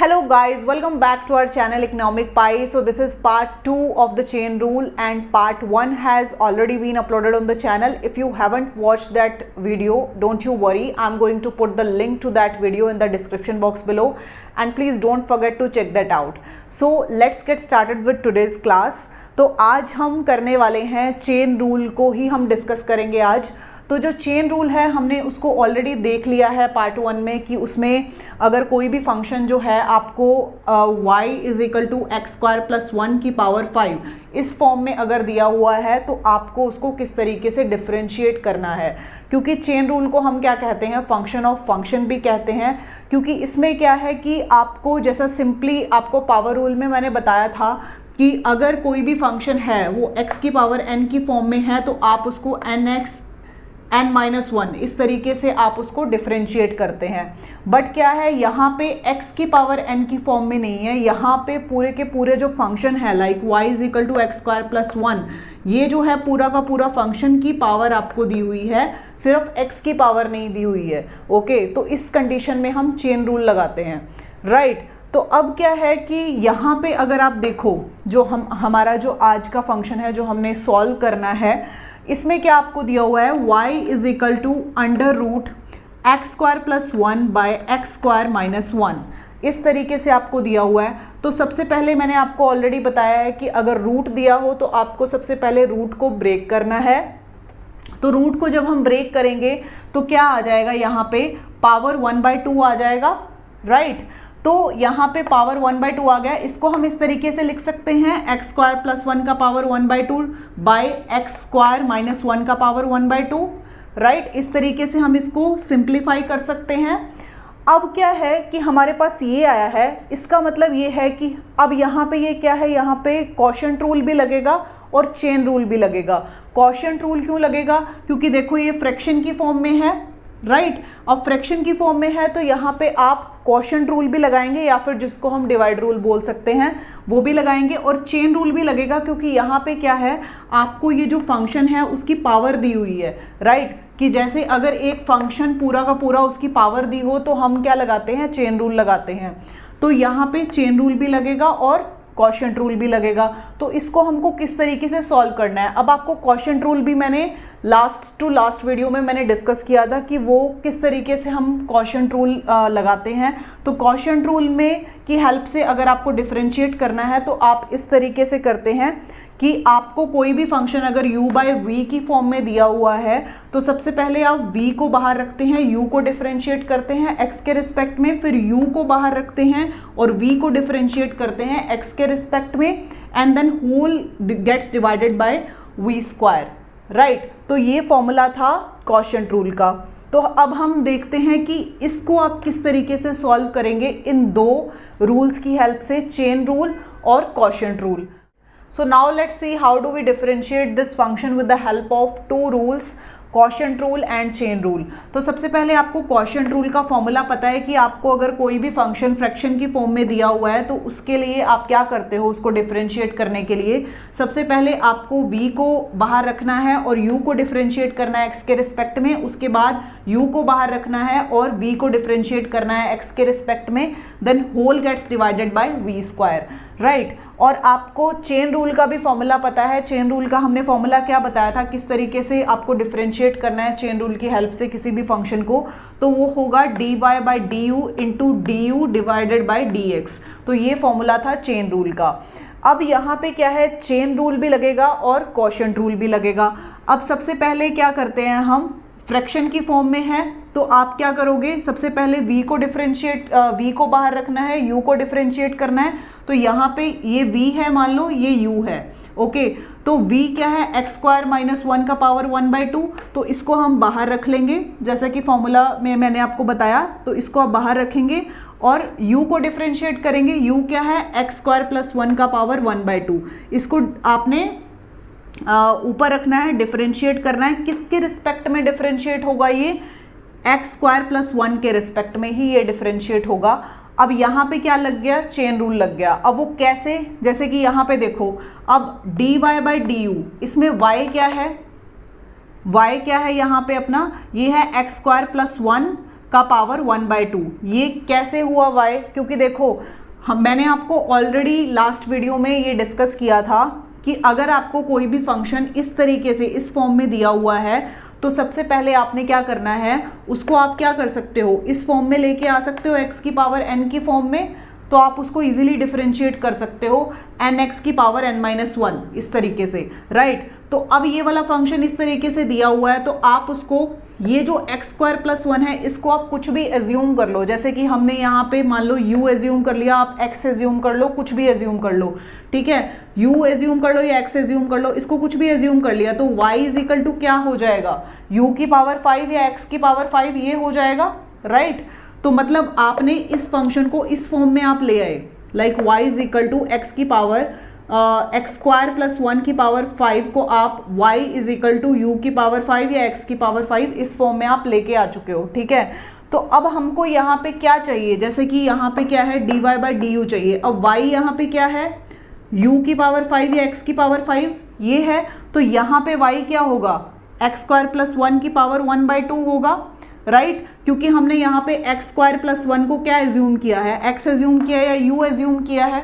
Hello guys, welcome back to our channel Economic Pie. So this is part 2 of the chain rule and part 1 has already been uploaded on the channel. If you haven't watched that video, don't you worry, I'm going to put the link to that video in the description box below and please don't forget to check that out. So let's get started with today's class. तो आज हम करने वाले हैं chain rule को ही हम discuss करेंगे आज। तो जो चेन रूल है हमने उसको ऑलरेडी देख लिया है पार्ट 1 में कि उसमें अगर कोई भी फंक्शन जो है आपको y is equal to x square plus 1 की पावर 5 इस फॉर्म में अगर दिया हुआ है तो आपको उसको किस तरीके से डिफरेंशिएट करना है, क्योंकि चेन रूल को हम क्या कहते हैं, फंक्शन ऑफ फंक्शन भी कहते हैं। क्योंकि इसमें क्या है कि आपको जैसा सिंपली आपको पावर रूल में मैंने बताया था कि अगर कोई भी फंक्शन है वो x की पावर n की फॉर्म में है तो आप उसको nx n-1 इस तरीके से आप उसको डिफरेंशिएट करते हैं। बट क्या है, यहाँ पे x की पावर n की फॉर्म में नहीं है, यहाँ पे पूरे के पूरे जो फंक्शन है like y is equal to x square plus 1, ये जो है पूरा का पूरा फंक्शन की पावर आपको दी हुई है, सिर्फ x की पावर नहीं दी हुई है। ओके, तो इस कंडीशन में हम चेन रूल लगाते हैं, राइट। तो अब क्या है कि यहाँ पे अगर आप देखो जो हमारा जो आज का फंक्शन है जो हमने सॉल्व करना है, इसमें क्या आपको दिया हुआ है, y is equal to under root x square plus 1 by x square minus 1, इस तरीके से आपको दिया हुआ है। तो सबसे पहले मैंने आपको ऑलरेडी बताया है कि अगर रूट दिया हो तो आपको सबसे पहले रूट को ब्रेक करना है। तो रूट को जब हम ब्रेक करेंगे तो क्या आ जाएगा, यहाँ पे पावर 1/2 आ जाएगा, राइट। तो यहाँ पे पावर 1/2 आ गया, इसको हम इस तरीके से लिख सकते हैं एक्स स्क्वायर प्लस 1 का power 1/2 by x square minus 1 का पावर 1/2, राइट। इस तरीके से हम इसको सिंप्लीफाई कर सकते हैं। अब क्या है कि हमारे पास ये आया है, इसका मतलब ये है कि अब यहाँ पे ये क्या है, यहाँ पे क्वोशिएंट रूल भी लगेगा और चेन रूल भी लगेगा। क्वोशिएंट रूल क्यों लगेगा, क्योंकि देखो ये फ्रैक्शन की फॉर्म में है, राइट। अब फ्रैक्शन की फॉर्म में है तो यहाँ पे आप क्वोशिएंट रूल भी लगाएंगे या फिर जिसको हम डिवाइड रूल बोल सकते हैं वो भी लगाएंगे, और चेन रूल भी लगेगा क्योंकि यहाँ पे क्या है, आपको ये जो फंक्शन है उसकी पावर दी हुई है, राइट। कि जैसे अगर एक फंक्शन पूरा का पूरा उसकी पावर दी हो तो हम क्या लगाते हैं, चेन रूल लगाते हैं। तो यहाँ पे चेन रूल भी लगेगा और क्वोशिएंट रूल भी लगेगा। तो इसको हमको किस तरीके से सॉल्व करना है, अब आपको क्वोशिएंट रूल भी मैंने लास्ट वीडियो में मैंने डिस्कस किया था कि वो किस तरीके से हम क्वोशिएंट रूल लगाते हैं। तो क्वोशिएंट रूल में की हेल्प से अगर आपको डिफरेंशिएट करना है तो आप इस तरीके से करते हैं कि आपको कोई भी फंक्शन अगर u बाय v की फॉर्म में दिया हुआ है तो सबसे पहले आप v को बाहर रखते हैं, u को डिफरेंशिएट करते हैं x के रिस्पेक्ट में, फिर u को बाहर रखते हैं और v को डिफरेंशिएट करते हैं x के रिस्पेक्ट में, and then whole gets divided by v square, right. तो ये फॉर्मूला था क्वोशिएंट रूल का। तो अब हम देखते हैं कि इसको आप किस तरीके से सॉल्व करेंगे इन दो रूल्स की हेल्प से, चेन रूल और quotient rule. So now let's see how do we differentiate this function with the help of two rules, quotient rule and chain rule. तो सबसे पहले आपको क्वोशिएंट रूल का फॉर्मूला पता है कि आपको अगर कोई भी फंक्शन फ्रैक्शन की फॉर्म में दिया हुआ है तो उसके लिए आप क्या करते हो, उसको डिफरेंशिएट करने के लिए सबसे पहले आपको v को बाहर रखना है और u को डिफरेंशिएट करना है x के रिस्पेक्ट में, उसके बाद u को बाहर रखना है और v को डिफरेंशिएट करना है x के रिस्पेक्ट में, then whole gets divided by v square, right. और आपको चेन रूल का भी फॉर्मूला पता है। चेन रूल का हमने फॉर्मूला क्या बताया था, किस तरीके से आपको डिफरेंशिएट करना है चेन रूल की हेल्प से किसी भी फंक्शन को, तो वो होगा dy by D you into D you divided by D x. तो ये फॉर्मूला था चेन रूल का। अब यहाँ पे क्या है, चेन रूल भी लगेगा और क्वोशिएंट रूल भी लगेगा। अब सबसे पहले क्या करते हैं, हम फ्रैक्शन की फॉर्म में है तो आप क्या करोगे, सबसे पहले v को डिफरेंशिएट, v को बाहर रखना है, u को डिफरेंशिएट करना है। तो यहाँ पे ये v है, मान लो ये u है, ओके। तो v क्या है, एक्स स्क्वायर माइनस 1 का पावर 1/2, तो इसको हम बाहर रख लेंगे जैसा कि फॉर्मूला में मैंने आपको बताया। तो इसको आप बाहर रखेंगे और u को डिफरेंशिएट करेंगे, u क्या है, एक्स स्क्वायर प्लस 1 का पावर 1/2, इसको आपने ऊपर रखना है, डिफरेंशिएट करना है। किसके रिस्पेक्ट में डिफरेंशिएट होगा, ये एक्स स्क्वायर प्लस 1 के रिस्पेक्ट में ही ये डिफरेंशिएट होगा। अब यहाँ पे क्या लग गया, चेन रूल लग गया। अब वो कैसे, जैसे कि यहाँ पे देखो, अब dy बाई डी यू, इसमें y क्या है, y क्या है यहाँ पे अपना, ये है एक्स स्क्वायर प्लस 1 का पावर 1/2। ये कैसे हुआ y? क्योंकि देखो मैंने आपको ऑलरेडी लास्ट वीडियो में ये डिस्कस किया था कि अगर आपको कोई भी फंक्शन इस तरीके से इस फॉर्म में दिया हुआ है तो सबसे पहले आपने क्या करना है, उसको आप क्या कर सकते हो, इस फॉर्म में लेके आ सकते हो x की पावर n की फॉर्म में, तो आप उसको इजीली डिफरेंशिएट कर सकते हो nx की पावर n-1 इस तरीके से, राइट। तो अब ये वाला फंक्शन इस तरीके से दिया हुआ है तो आप उसको, ये जो x² + 1 है इसको आप कुछ भी एज्यूम कर लो, जैसे कि हमने यहाँ पे मान लो u एज्यूम कर लिया, आप x एज्यूम कर लो, कुछ भी एज्यूम कर लो, ठीक है, u एज्यूम कर लो या x एज्यूम कर लो, इसको कुछ भी एज्यूम कर लिया तो y = क्या हो जाएगा, u की पावर 5 या x की पावर 5 ये हो जाएगा, राइट। तो मतलब आपने इस फंक्शन को इस फॉर्म में आप ले आए, लाइक y = x की पावर x² + 1 की पावर 5 को आप y = u की पावर 5 या x की पावर 5 इस फॉर्म में आप लेके आ चुके हो, ठीक है। तो अब हमको यहाँ पे क्या चाहिए, जैसे कि यहाँ पे क्या है dy/du चाहिए। अब y यहाँ पे क्या है, u की पावर 5 या x की पावर 5 ये है, तो यहाँ पे y क्या होगा, x² + 1 की पावर 1/2 होगा, राइट। क्योंकि हमने यहाँ पे x² + 1 को क्या एज्यूम किया है, x एज्यूम किया है या u एज्यूम किया है,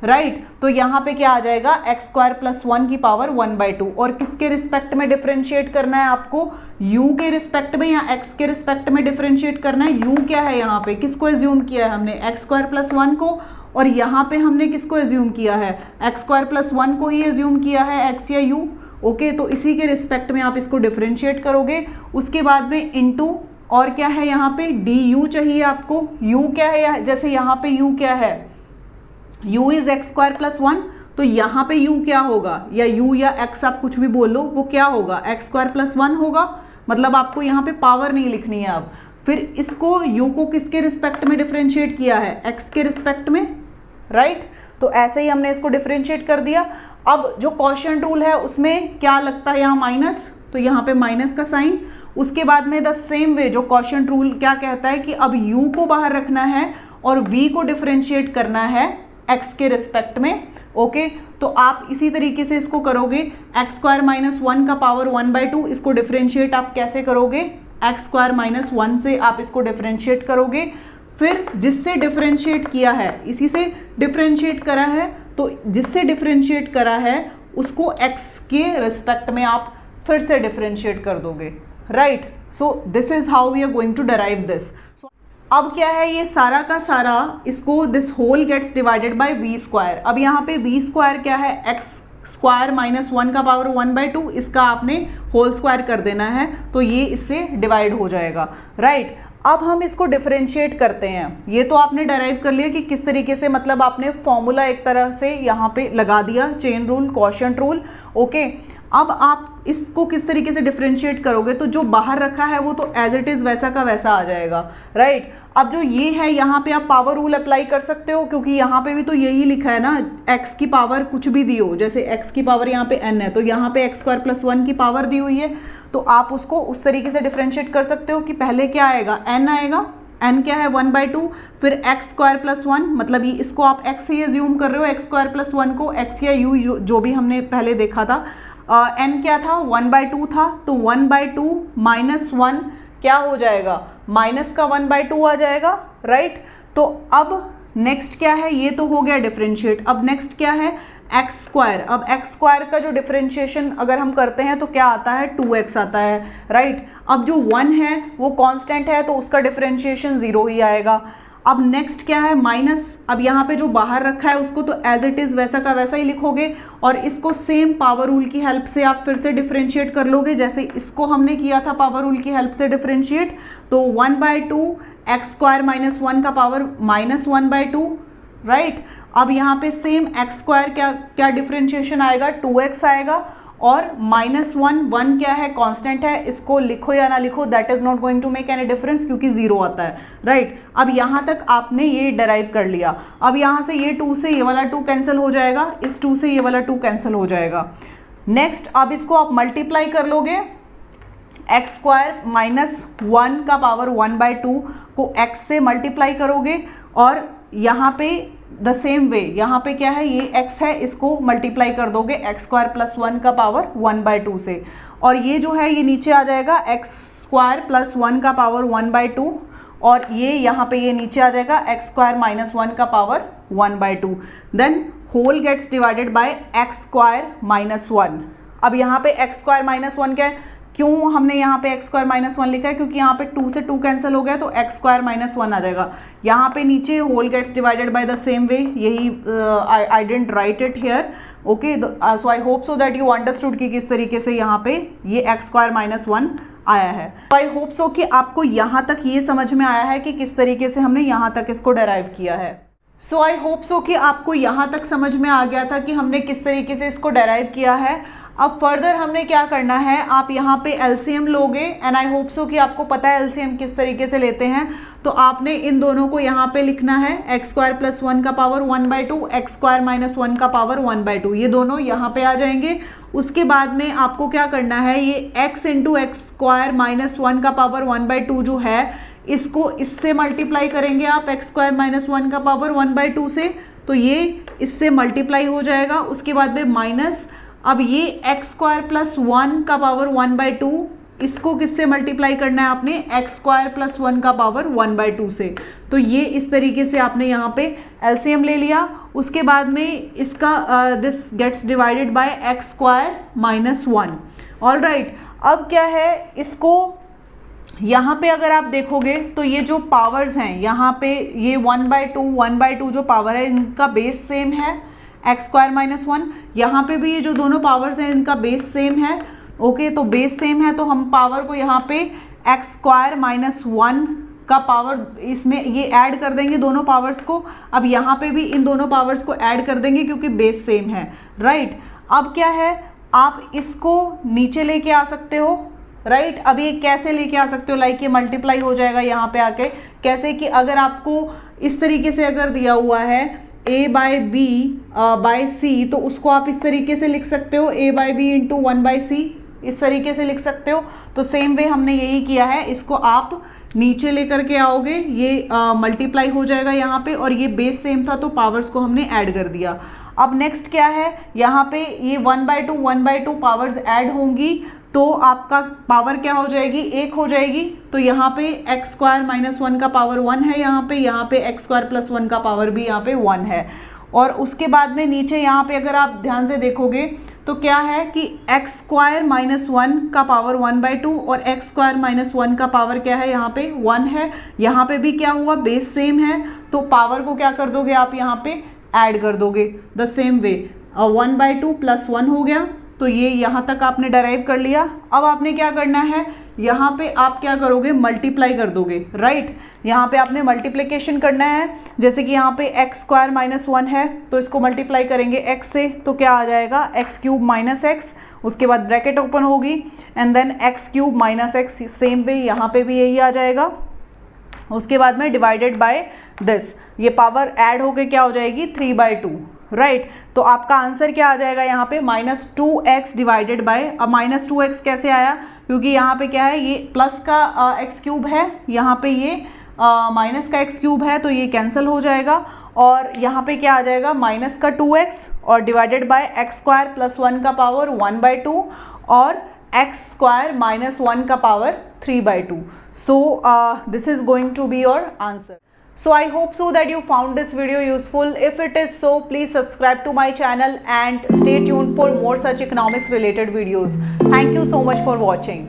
राइट। तो यहाँ पे क्या आ जाएगा, x² + 1 की पावर 1/2। और किसके रिस्पेक्ट में डिफरेंशिएट करना है आपको, u के रिस्पेक्ट में या x के रिस्पेक्ट में डिफरेंशिएट करना है। u क्या है यहाँ पे, किसको एज्यूम किया है हमने, x² + 1 को, और यहाँ पे हमने किसको एज्यूम किया है, x² + 1 को ही एज्यूम किया है, x या u, ओके। तो इसी के रिस्पेक्ट में आप इसको डिफरेंशिएट करोगे। उसके बाद में इनटू, और क्या है यहाँ पे du चाहिए आपको, u क्या है, जैसे यहाँ पे u क्या है, u इज x² + 1, तो यहाँ पे u क्या होगा, या u या x आप कुछ भी बोल लो, वो क्या होगा, x² + 1 होगा। मतलब आपको यहाँ पे पावर नहीं लिखनी है अब। फिर इसको u को किसके रिस्पेक्ट में डिफरेंशिएट किया है, x के रिस्पेक्ट में, राइट। तो ऐसे ही हमने इसको डिफरेंशिएट कर दिया। अब जो क्वोशिएंट रूल है उसमें क्या लगता है यहाँ माइनस, तो यहाँ पे माइनस का साइन। उसके बाद में द सेम वे जो क्वोशिएंट रूल क्या कहता है कि अब u को बाहर रखना है और v को डिफरेंशिएट करना है x के रिस्पेक्ट में, ओके। तो आप इसी तरीके से इसको करोगे, x² - 1 का पावर 1/2, इसको डिफरेंशिएट आप कैसे करोगे, x² - 1 से आप इसको डिफरेंशिएट करोगे। फिर जिससे डिफरेंशिएट किया है इसी से डिफरेंशिएट करा है, तो जिससे डिफरेंशिएट करा है उसको x के रिस्पेक्ट में आप फिर से डिफरेंशिएट कर दोगे, right. So this is how we are going to derive this. अब क्या है, ये सारा का सारा इसको this whole gets divided by v²। अब यहाँ पे v² क्या है, x² - 1 का पावर 1/2, इसका आपने होल स्क्वायर कर देना है, तो ये इससे डिवाइड हो जाएगा, राइट। अब हम इसको डिफरेंशिएट करते हैं। ये तो आपने डिराइव कर लिया कि किस तरीके से, मतलब आपने फॉर्मूला एक तरह से यहाँ पे लगा दिया, chain rule, quotient rule, okay. अब आप इसको किस तरीके से डिफरेंशिएट करोगे, तो जो बाहर रखा है वो तो एज इट इज़ वैसा का वैसा आ जाएगा, राइट। अब जो ये है यहाँ पे आप पावर रूल अप्लाई कर सकते हो, क्योंकि यहाँ पे भी तो यही लिखा है ना, x की पावर कुछ भी दी हो, जैसे x की पावर यहाँ पे n है तो यहाँ पे x² + 1 की पावर दी हुई है, तो आप उसको उस तरीके से डिफरेंशिएट कर सकते हो कि पहले क्या आएगा, n आएगा, n क्या है 1/2, फिर x² + 1, मतलब ये इसको आप x ही एज्यूम कर रहे हो, x² + 1 को, x या u जो भी हमने पहले देखा था, n क्या था 1/2 था, तो 1/2 - 1 क्या हो जाएगा, माइनस का 1/2 आ जाएगा, राइट। तो अब नेक्स्ट क्या है, ये तो हो गया डिफरेंशिएट। अब नेक्स्ट क्या है, x²। अब x² का जो डिफरेंशिएशन अगर हम करते हैं तो क्या आता है, 2x आता है, राइट। अब जो 1 है वो कांस्टेंट है तो उसका डिफरेंशिएशन 0 ही आएगा। अब नेक्स्ट क्या है, माइनस। अब यहाँ पे जो बाहर रखा है उसको तो एज इट इज़ वैसा का वैसा ही लिखोगे, और इसको सेम पावर रूल की हेल्प से आप फिर से डिफरेंशिएट कर लोगे, जैसे इसको हमने किया था पावर रूल की हेल्प से डिफरेंशिएट। तो 1/2 x² - 1 का पावर -1/2, राइट। अब यहाँ पे सेम x² क्या डिफरेंशिएशन आएगा, 2x आएगा, और -1 क्या है, कांस्टेंट है, इसको लिखो या ना लिखो that is not going to make any difference, क्योंकि 0 आता है, राइट। अब यहाँ तक आपने ये डिराइव कर लिया। अब यहाँ से ये 2 से ये वाला 2 कैंसिल हो जाएगा, इस 2 से ये वाला 2 कैंसिल हो जाएगा। नेक्स्ट अब इसको आप मल्टीप्लाई कर लोगे, x² - 1 का पावर 1/2 को x से मल्टीप्लाई करोगे, और यहाँ पे द सेम वे यहाँ पे क्या है, ये x है, इसको मल्टीप्लाई कर दोगे x² + 1 का पावर 1/2 से, और ये जो है ये नीचे आ जाएगा x² + 1 का पावर 1/2, और ये यहाँ पे ये नीचे आ जाएगा एक्स स्क्वायर माइनस 1 का power 1/2। Then whole gets divided by x square minus 1। अब यहाँ पे एक्स स्क्वायर माइनस 1 क्या है, क्यों हमने यहाँ पे एक्स स्क्वायर माइनस 1 लिखा है, क्योंकि यहाँ पे 2 से 2 कैंसिल हो गया तो एक्स स्क्वायर माइनस 1 आ जाएगा। यहाँ पे नीचे whole gets divided by the same way, यही I didn't write it here, okay. So I hope so that you understood कि किस तरीके से यहाँ पे ये एक्स स्क्वायर माइनस 1 आया है। आई होप सो कि आपको यहाँ तक ये समझ में आया है कि किस तरीके से हमने यहाँ तक इसको डेराइव किया है। सो आई होप सो कि आपको यहाँ तक समझ में आ गया था कि हमने किस तरीके से इसको डेराइव किया है। अब फर्दर हमने क्या करना है, आप यहाँ पे एलसीएम लोगे एंड आई होप सो कि आपको पता है एलसीएम किस तरीके से लेते हैं। तो आपने इन दोनों को यहाँ पे लिखना है, एक्स स्क्वायर प्लस 1 का पावर 1/2, एक्स स्क्वायर माइनस 1 का पावर 1/2, ये दोनों यहाँ पे आ जाएंगे। उसके बाद में आपको क्या करना है, ये x into x square minus 1 का पावर 1/2 जो है, इसको इससे मल्टीप्लाई करेंगे आप एक्स स्क्वायर माइनस 1 का पावर 1/2 से, तो ये इससे मल्टीप्लाई हो जाएगा। उसके बाद में माइनस, अब ये एक्स स्क्वायर प्लस 1 का पावर 1/2, इसको किससे मल्टीप्लाई करना है आपने, एक्स स्क्वायर प्लस 1 का पावर 1/2 से। तो ये इस तरीके से आपने यहाँ पे एलसीएम ले लिया। उसके बाद में इसका this gets divided by x square minus 1। All right, अब क्या है, इसको यहाँ पे अगर आप देखोगे तो ये जो पावर्स हैं यहाँ पे, ये 1/2 जो पावर है इनका बेस सेम है, एक्स स्क्वायर माइनस 1। यहाँ पे भी ये जो दोनों पावर्स हैं इनका बेस सेम है, ओके। तो बेस सेम है तो हम पावर को यहाँ पे एक्स स्क्वायर माइनस 1 का पावर, इसमें ये ऐड कर देंगे दोनों पावर्स को। अब यहाँ पे भी इन दोनों पावर्स को ऐड कर देंगे क्योंकि बेस सेम है, राइट। अब क्या है, आप इसको नीचे लेके आ सकते हो, राइट। अब ये कैसे लेके आ सकते हो, लाइक ये मल्टीप्लाई हो जाएगा यहाँ पे आके। कैसे कि अगर आपको इस तरीके से अगर दिया हुआ है a बाई बी बाई सी, तो उसको आप इस तरीके से लिख सकते हो, a by B into 1/c, इस तरीके से लिख सकते हो। तो सेम वे हमने यही किया है, इसको आप नीचे लेकर के आओगे, ये मल्टीप्लाई हो जाएगा यहाँ पे, और ये बेस सेम था तो पावर्स को हमने ऐड कर दिया। अब नेक्स्ट क्या है, यहाँ पे ये 1/2 पावर्स ऐड होंगी तो आपका पावर क्या हो जाएगी, 1 हो जाएगी। तो यहाँ पे एक्स स्क्वायर माइनस 1 का पावर 1 है, यहाँ पे एक्स स्क्वायर प्लस 1 का पावर भी यहाँ पे 1 है। और उसके बाद में नीचे यहाँ पे अगर आप ध्यान से देखोगे तो क्या है कि एक्स स्क्वायर माइनस 1 का पावर 1/2 और एक्स स्क्वायर माइनस 1 का पावर क्या है, यहाँ पे 1 है। यहाँ पे भी क्या हुआ, बेस सेम है, तो पावर को क्या कर दोगे आप, यहाँ पे ऐड कर दोगे द सेम वे। 1/2 प्लस 1 हो गया, तो ये यहाँ तक आपने डराइव कर लिया। अब आपने क्या करना है, यहाँ पे आप क्या करोगे, मल्टीप्लाई कर दोगे, राइट। यहाँ पे आपने मल्टीप्लिकेशन करना है, जैसे कि यहाँ पे एक्स स्क्वायर माइनस 1 है तो इसको मल्टीप्लाई करेंगे एक्स से, तो क्या आ जाएगा, एक्स क्यूब माइनस एक्स, उसके बाद ब्रैकेट ओपन होगी and then x cube minus x, same way यहाँ पे भी यही आ जाएगा। उसके बाद में डिवाइडेड बाय दिस, ये पावर ऐड होके क्या हो जाएगी, 3/2, राइट। तो आपका आंसर क्या आ जाएगा यहाँ पे, -2x डिवाइडेड बाय, अब -2x कैसे आया, क्योंकि यहाँ पे क्या है, ये प्लस का एक्स क्यूब है, यहाँ पे ये माइनस का एक्स क्यूब है, तो ये कैंसिल हो जाएगा। और यहाँ पे क्या आ जाएगा, माइनस का 2x और divided by x square plus 1 का पावर 1/2 और एक्स स्क्वायर माइनस 1 का power 3/2. So this is going to be your answer. So I hope so that you found this video useful. If it is so, please subscribe to my channel and stay tuned for more such economics related videos. Thank you so much for watching.